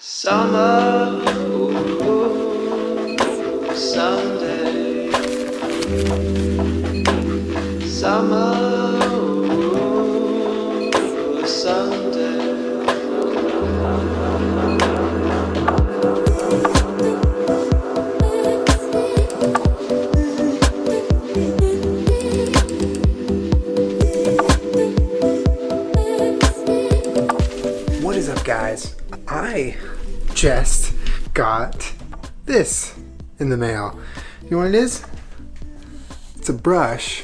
Summer, ooh, someday. Summer, ooh, someday. What is up, guys? I just got this in the mail. You know what it is? It's a brush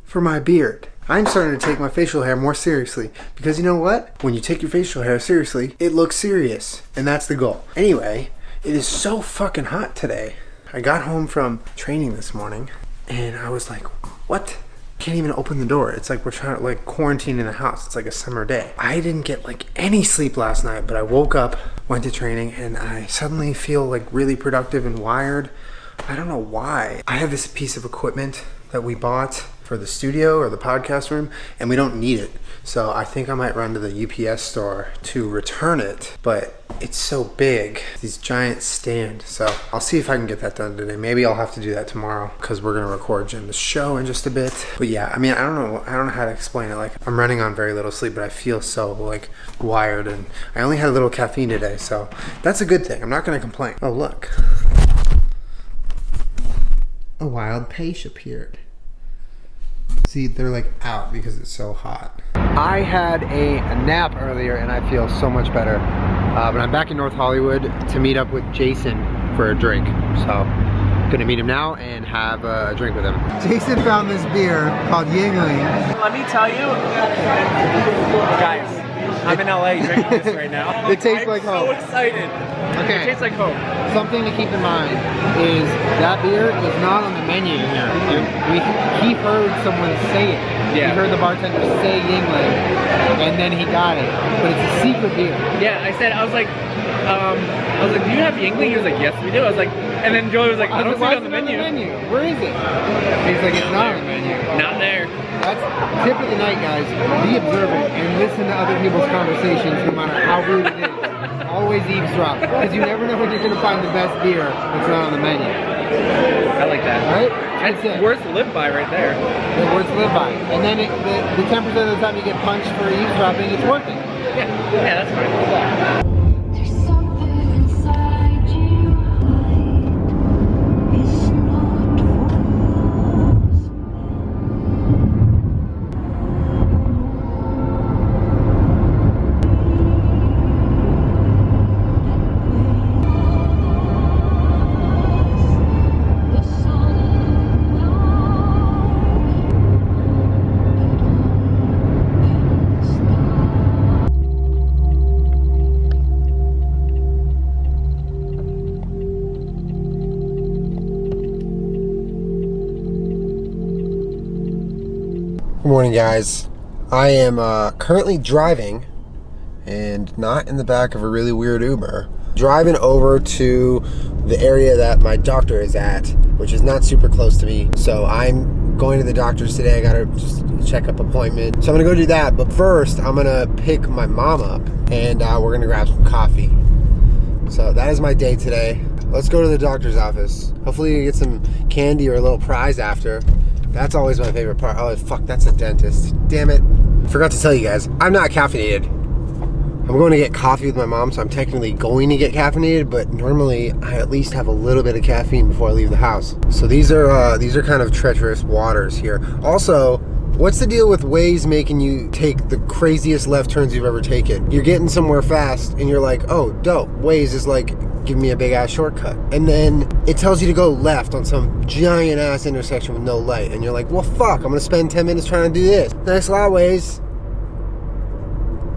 for my beard. I'm starting to take my facial hair more seriously because you know what? When you take your facial hair seriously, it looks serious, and that's the goal. Anyway, it is so fucking hot today. I got home from training this morning and I was like, what? Can't even open the door. It's like we're trying to quarantine in the house. It's like a summer day. I didn't get any sleep last night, but I woke up, went to training, and I suddenly feel really productive and wired. I don't know why. I have this piece of equipment that we bought for the studio or the podcast room, and we don't need it. So I think I might run to the UPS store to return it, but it's so big, these giant stand. So I'll see if I can get that done today. Maybe I'll have to do that tomorrow because we're gonna record Jim's show in just a bit. But yeah, I mean, I don't know how to explain it. I'm running on very little sleep, but I feel so wired, and I only had a little caffeine today, so that's a good thing. I'm not gonna complain. Oh, look. A wild page appeared. See, they're out because it's so hot. I had a nap earlier and I feel so much better. But I'm back in North Hollywood to meet up with Jason for a drink. So, gonna meet him now and have a drink with him. Jason found this beer called Yuengling. Let me tell you, guys, I'm in LA drinking this right now. It tastes like home. I'm so excited. Okay. It tastes like home. Something to keep in mind is that beer is not on the menu here. He heard someone say it. Yeah. He heard the bartender say Yuengling, and then he got it. But it's a secret beer. Yeah, I was like, do you have Yuengling? He was like, yes, we do. I was like, and then Joey was like, I don't see it on the menu. Where is it? He's like, it's not on the menu. Not there. That's tip of the night, guys. Be observant and listen to other people's conversations, no matter how rude it is. Always eavesdrop, because you never know when you're going to find the best beer that's not on the menu. I like that. Right? That's worth to live by right there. They're worth to live by. And then the 10% of the time you get punched for eavesdropping, it's worth it. Yeah, that's fine. There's something inside you. It's not forced. The sun Good morning, guys. I am currently driving and not in the back of a really weird Uber. Driving over to the area that my doctor is at, which is not super close to me. So I'm going to the doctor's today. I got a just checkup appointment. So I'm gonna go do that. But first, I'm gonna pick my mom up and we're gonna grab some coffee. So that is my day today. Let's go to the doctor's office. Hopefully you get some candy or a little prize after. That's always my favorite part. Oh, fuck, that's a dentist. Damn it. Forgot to tell you guys, I'm not caffeinated. I'm going to get coffee with my mom, so I'm technically going to get caffeinated, but normally I at least have a little bit of caffeine before I leave the house. So these are kind of treacherous waters here. Also, what's the deal with Waze making you take the craziest left turns you've ever taken? You're getting somewhere fast and you're like, oh, dope. Waze is giving me a big ass shortcut. And then it tells you to go left on some giant ass intersection with no light. And you're like, well, fuck, I'm gonna spend 10 minutes trying to do this. Thanks a lot, Waze.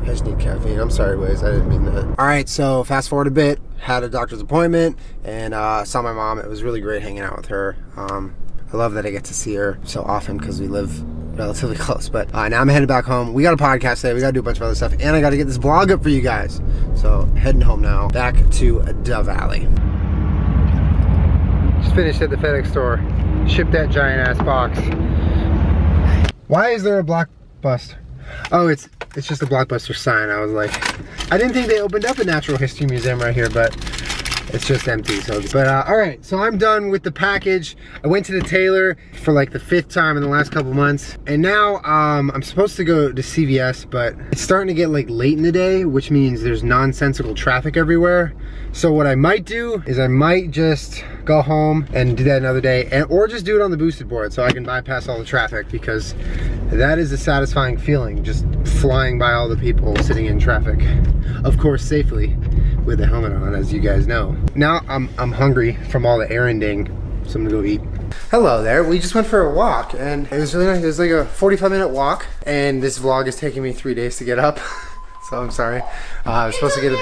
I just need caffeine. I'm sorry, Waze. I didn't mean that. All right, so fast forward a bit. Had a doctor's appointment and saw my mom. It was really great hanging out with her. I love that I get to see her so often because we live relatively close. But now I'm headed back home. We got a podcast today. We got to do a bunch of other stuff. And I got to get this vlog up for you guys. So heading home now. Back to Dove Alley. Just finished at the FedEx store. Shipped that giant ass box. Why is there a Blockbuster? Oh, it's just a Blockbuster sign. I was like, I didn't think they opened up a natural history museum right here, but it's just empty. So, but all right, so I'm done with the package. I went to the tailor for like the 5th time in the last couple months, and now I'm supposed to go to CVS, but it's starting to get like late in the day, which means there's nonsensical traffic everywhere. So what I might do is I might just go home and do that another day, or just do it on the boosted board so I can bypass all the traffic, because that is a satisfying feeling, just flying by all the people sitting in traffic, of course safely with the helmet on, as you guys know. Now I'm hungry from all the erranding, so I'm gonna go eat. Hello there, we just went for a walk and it was really nice. It was like a 45-minute walk, and this vlog is taking me 3 days to get up. So I'm sorry. I was supposed to get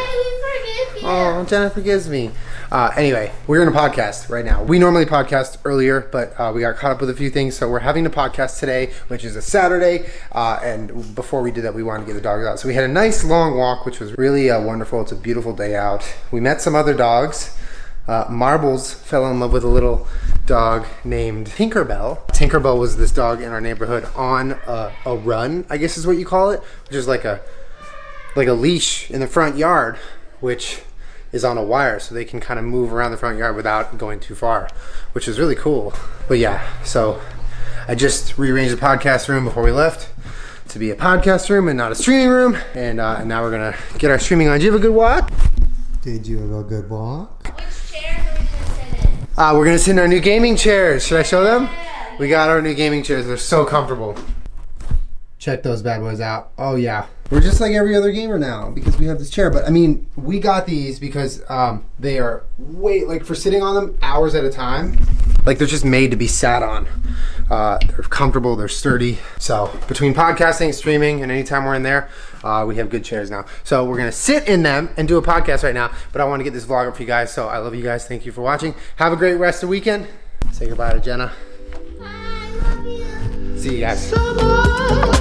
Oh, Jenna forgives me. Anyway, we're in a podcast right now. We normally podcast earlier, but we got caught up with a few things, so we're having a podcast today, which is a Saturday. And before we did that, we wanted to get the dogs out. So we had a nice long walk, which was really wonderful. It's a beautiful day out. We met some other dogs. Marbles fell in love with a little dog named Tinkerbell. Tinkerbell was this dog in our neighborhood on a run, I guess is what you call it, which is like a leash in the front yard, which is on a wire, so they can kind of move around the front yard without going too far, which is really cool. But yeah, so I just rearranged the podcast room before we left to be a podcast room and not a streaming room, and now we're gonna get our streaming on. Did you have a good walk? Did you have a good walk? Which chairs are we gonna sit in? We're gonna sit in our new gaming chairs. Should I show them? We got our new gaming chairs. They're so comfortable. Check those bad boys out. Oh yeah. We're just like every other gamer now because we have this chair. But I mean, we got these because they are like for sitting on them hours at a time. Like they're just made to be sat on. They're comfortable, they're sturdy. So between podcasting, streaming, and anytime we're in there, we have good chairs now. So we're gonna sit in them and do a podcast right now. But I want to get this vlog up for you guys. So I love you guys. Thank you for watching. Have a great rest of the weekend. Say goodbye to Jenna. I love you. See you guys. Summer.